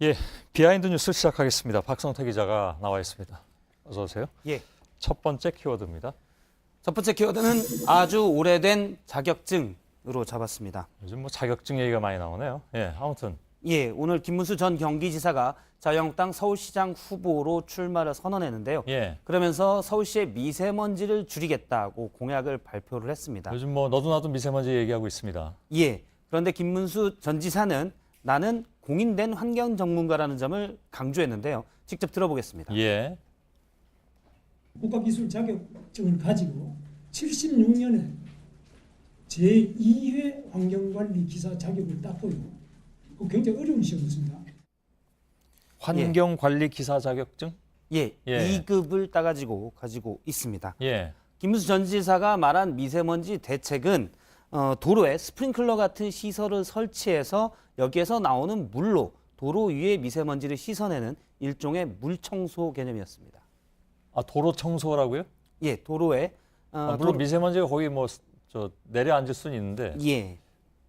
예, 비하인드 뉴스 시작하겠습니다. 박성태 기자가 나와 있습니다. 어서 오세요. 예. 첫 번째 키워드입니다. 첫 번째 키워드는 아주 오래된 자격증으로 잡았습니다. 요즘 뭐 자격증 얘기가 많이 나오네요. 예, 아무튼 예, 오늘 김문수 전 경기지사가 자유한국당 서울시장 후보로 출마를 선언했는데요. 예, 그러면서 서울시의 미세먼지를 줄이겠다고 공약을 발표를 했습니다. 요즘 뭐 너도 나도 미세먼지 얘기하고 있습니다. 예, 그런데 김문수 전 지사는 나는 공인된 환경 전문가라는 점을 강조했는데요. 직접 들어보겠습니다. 예, 국가기술 자격증을 가지고 76년에 제2회 환경관리 기사 자격을 땄고요. 굉장히 어려운 시험이었습니다. 환경관리 기사 자격증? 예, 예. 2급을 따가지고 가지고 있습니다. 예, 김문수 전 지사가 말한 미세먼지 대책은 도로에 스프링클러 같은 시설을 설치해서 여기에서 나오는 물로 도로 위의 미세먼지를 씻어내는 일종의 물청소 개념이었습니다. 아 도로 청소라고요? 예, 도로에 물론 미세먼지가 거기 뭐 저 내려앉을 수는 있는데 예,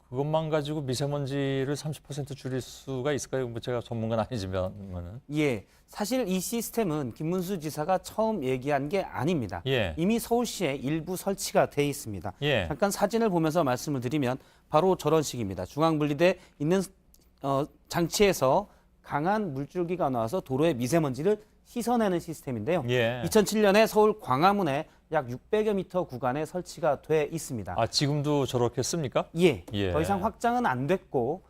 그것만 가지고 미세먼지를 30% 줄일 수가 있을까요? 뭐 제가 전문가는 아니지만은. 예. 사실 이 시스템은 김문수 지사가 처음 얘기한 게 아닙니다. 예, 이미 서울시에 일부 설치가 돼 있습니다. 예, 잠깐 사진을 보면서 말씀을 드리면 바로 저런 식입니다. 중앙분리대 있는 장치에서 강한 물줄기가 나와서 도로의 미세먼지를 씻어내는 시스템인데요. 예. 2007년에 서울 광화문에 약 600여 미터 구간에 설치가 돼 있습니다. 아 지금도 저렇게 씁니까? 예, 예. 더 이상 확장은 안 됐고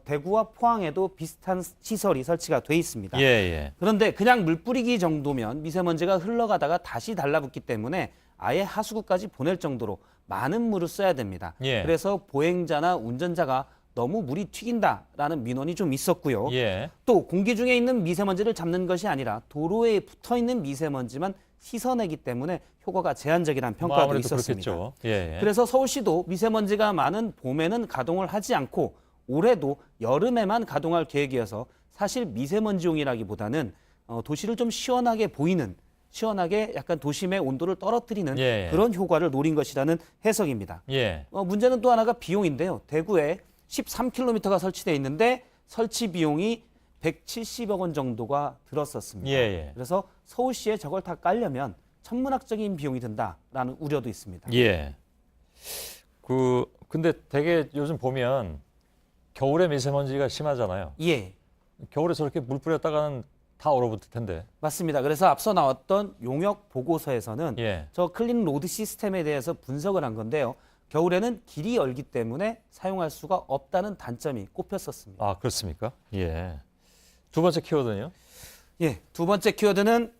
대구와 포항에도 비슷한 시설이 설치가 돼 있습니다. 예, 예. 그런데 그냥 물 뿌리기 정도면 미세먼지가 흘러가다가 다시 달라붙기 때문에 아예 하수구까지 보낼 정도로 많은 물을 써야 됩니다. 예. 그래서 보행자나 운전자가 너무 물이 튀긴다라는 민원이 좀 있었고요. 예. 또 공기 중에 있는 미세먼지를 잡는 것이 아니라 도로에 붙어 있는 미세먼지만 씻어내기 때문에 효과가 제한적이라는 뭐 평가도 아무래도 있었습니다. 그렇겠죠. 예, 예. 그래서 서울시도 미세먼지가 많은 봄에는 가동을 하지 않고 올해도 여름에만 가동할 계획이어서 사실 미세먼지용이라기보다는 도시를 좀 시원하게 보이는, 시원하게 약간 도심의 온도를 떨어뜨리는 예. 그런 효과를 노린 것이라는 해석입니다. 예. 문제는 또 하나가 비용인데요. 대구에 13km가 설치되어 있는데 설치 비용이 170억 원 정도가 들었었습니다. 예, 예. 그래서 서울시에 저걸 다 깔려면 천문학적인 비용이 든다라는 우려도 있습니다. 예. 근데 되게 요즘 보면 겨울에 미세먼지가 심하잖아요. 예, 겨울에 저렇게 물 뿌렸다가는 다 얼어붙을 텐데. 맞습니다. 그래서 앞서 나왔던 용역 보고서에서는 예. 저 클린 로드 시스템에 대해서 분석을 한 건데요. 겨울에는 길이 열기 때문에 사용할 수가 없다는 단점이 꼽혔었습니다. 아, 그렇습니까? 예. 두 번째 키워드는요? 예, 두 번째 키워드는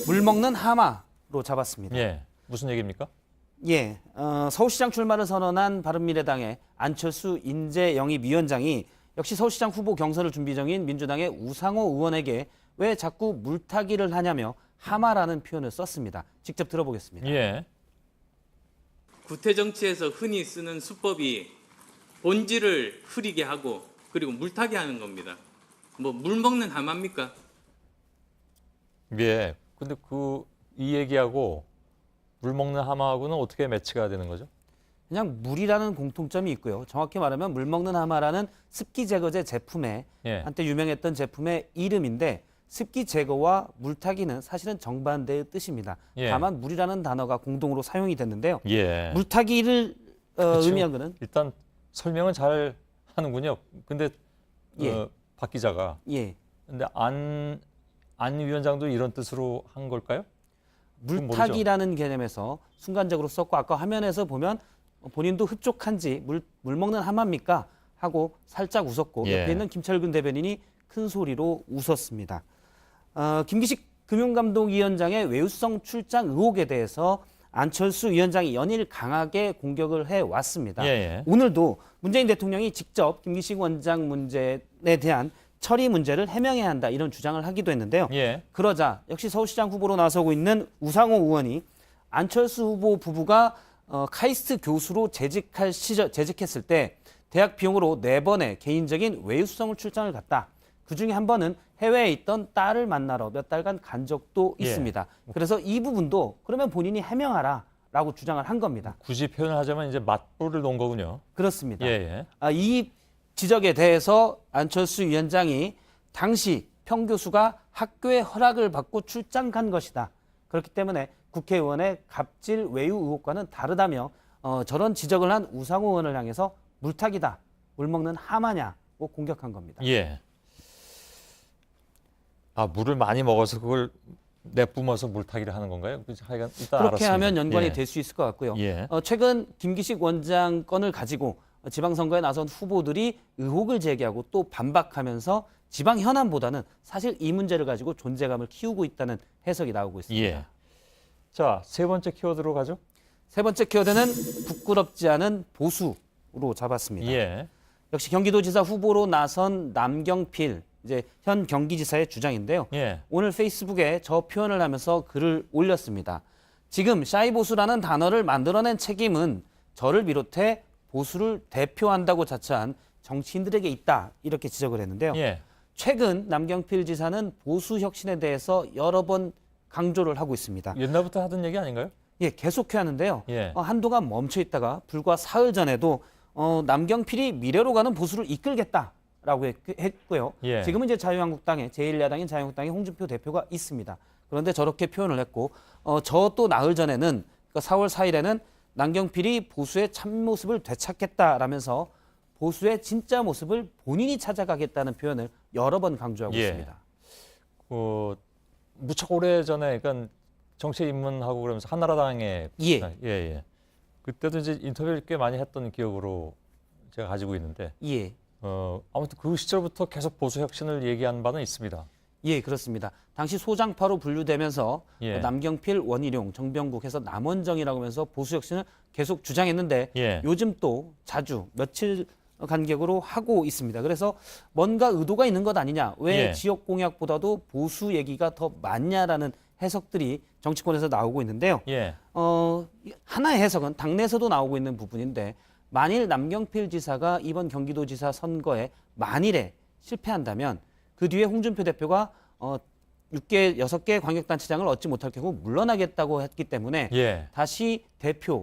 물 먹는 하마로 잡았습니다. 예. 무슨 얘기입니까? 예, 서울시장 출마를 선언한 바른미래당의 안철수 인재영입위원장이 역시 서울시장 후보 경선을 준비 중인 민주당의 우상호 의원에게 왜 자꾸 물타기를 하냐며 하마라는 표현을 썼습니다. 직접 들어보겠습니다. 예. 구태 정치에서 흔히 쓰는 수법이 본질을 흐리게 하고 그리고 물타기 하는 겁니다. 뭐 물 먹는 하마입니까? 예. 근데 이 얘기하고 물 먹는 하마하고는 어떻게 매치가 되는 거죠? 그냥 물이라는 공통점이 있고요. 정확히 말하면 물 먹는 하마라는 습기 제거제 제품에 예. 한때 유명했던 제품의 이름인데 습기 제거와 물타기는 사실은 정반대의 뜻입니다. 예. 다만 물이라는 단어가 공동으로 사용이 됐는데요. 예. 물타기를 그렇죠. 의미한 것은 일단 설명은 잘 하는군요. 근데 예. 박 기자가 예, 근데 안 위원장도 이런 뜻으로 한 걸까요? 그건 모르죠. 물타기라는 개념에서 순간적으로 썼고 아까 화면에서 보면 본인도 흡족한지 물 먹는 하마입니까? 하고 살짝 웃었고 예. 옆에 있는 김철근 대변인이 큰 소리로 웃었습니다. 김기식 금융감독위원장의 외유성 출장 의혹에 대해서 안철수 위원장이 연일 강하게 공격을 해왔습니다. 예, 예. 오늘도 문재인 대통령이 직접 김기식 원장 문제에 대한 처리 문제를 해명해야 한다 이런 주장을 하기도 했는데요. 예. 그러자 역시 서울시장 후보로 나서고 있는 우상호 의원이 안철수 후보 부부가 카이스트 교수로 재직했을 때 대학 비용으로 4번의 개인적인 외유수성을 출장을 갔다. 그중에 한 번은 해외에 있던 딸을 만나러 몇 달간 간 적도 예. 있습니다. 그래서 이 부분도 그러면 본인이 해명하라라고 주장을 한 겁니다. 굳이 표현을 하자면 이제 맞불을 놓은 거군요. 그렇습니다. 예, 예. 이 지적에 대해서 안철수 위원장이 당시 평 교수가 학교의 허락을 받고 출장 간 것이다. 그렇기 때문에 국회의원의 갑질 외유 의혹과는 다르다며 저런 지적을 한 우상호 의원을 향해서 물타기다, 물먹는 하마냐고 공격한 겁니다. 예. 아, 물을 많이 먹어서 그걸 내뿜어서 물타기를 하는 건가요? 하여간 일단 그렇게 알았습니다. 하면 연관이 예. 될 수 있을 것 같고요. 예. 최근 김기식 원장 건을 가지고 지방선거에 나선 후보들이 의혹을 제기하고 또 반박하면서 지방 현안보다는 사실 이 문제를 가지고 존재감을 키우고 있다는 해석이 나오고 있습니다. 예. 자, 세 번째 키워드로 가죠. 세 번째 키워드는 부끄럽지 않은 보수로 잡았습니다. 예. 역시 경기도지사 후보로 나선 남경필 이제 현 경기지사의 주장인데요. 예. 오늘 페이스북에 저 표현을 하면서 글을 올렸습니다. 지금 샤이보수라는 단어를 만들어낸 책임은 저를 비롯해 보수를 대표한다고 자처한 정치인들에게 있다. 이렇게 지적을 했는데요. 예. 최근 남경필 지사는 보수 혁신에 대해서 여러 번 강조를 하고 있습니다. 옛날부터 하던 얘기 아닌가요? 예, 계속해 하는데요. 예. 한동안 멈춰 있다가 불과 사흘 전에도 남경필이 미래로 가는 보수를 이끌겠다라고 했고요. 예. 지금은 이제 자유한국당의 제1야당인 자유한국당의 홍준표 대표가 있습니다. 그런데 저렇게 표현을 했고 저 또 나흘 전에는 그러니까 4월 4일에는 남경필이 보수의 참모습을 되찾겠다라면서 보수의 진짜 모습을 본인이 찾아가겠다는 표현을 여러 번 강조하고 예. 있습니다. 무척 오래 전에 그러니까 정치에 입문하고 그러면서 한나라당에 예. 예. 그때도 이제 인터뷰를 꽤 많이 했던 기억으로 제가 가지고 있는데 예. 아무튼 그 시절부터 계속 보수 혁신을 얘기한 바는 있습니다. 예, 그렇습니다. 당시 소장파로 분류되면서 예. 남경필, 원희룡, 정병국 해서 남원정이라고 하면서 보수 혁신을 계속 주장했는데 예. 요즘 또 자주 며칠 간격으로 하고 있습니다. 그래서 뭔가 의도가 있는 것 아니냐, 왜 예. 지역 공약보다도 보수 얘기가 더 많냐라는 해석들이 정치권에서 나오고 있는데요. 예. 하나의 해석은 당내에서도 나오고 있는 부분인데 만일 남경필 지사가 이번 경기도지사 선거에 만일에 실패한다면 그 뒤에 홍준표 대표가 6개 광역단체장을 얻지 못할 경우 물러나겠다고 했기 때문에 예. 다시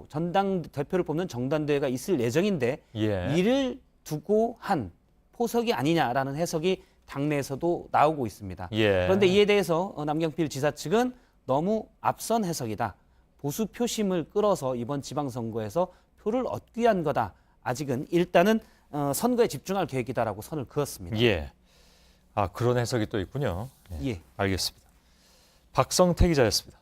전당 대표를 뽑는 정당대회가 있을 예정인데 예. 이를 두고 한 포석이 아니냐라는 해석이 당내에서도 나오고 있습니다. 예. 그런데 이에 대해서 남경필 지사 측은 너무 앞선 해석이다. 보수 표심을 끌어서 이번 지방선거에서 표를 얻기 위한 거다. 아직은 일단은 선거에 집중할 계획이다라고 선을 그었습니다. 예. 아, 그런 해석이 또 있군요. 예. 예. 알겠습니다. 박성태 기자였습니다.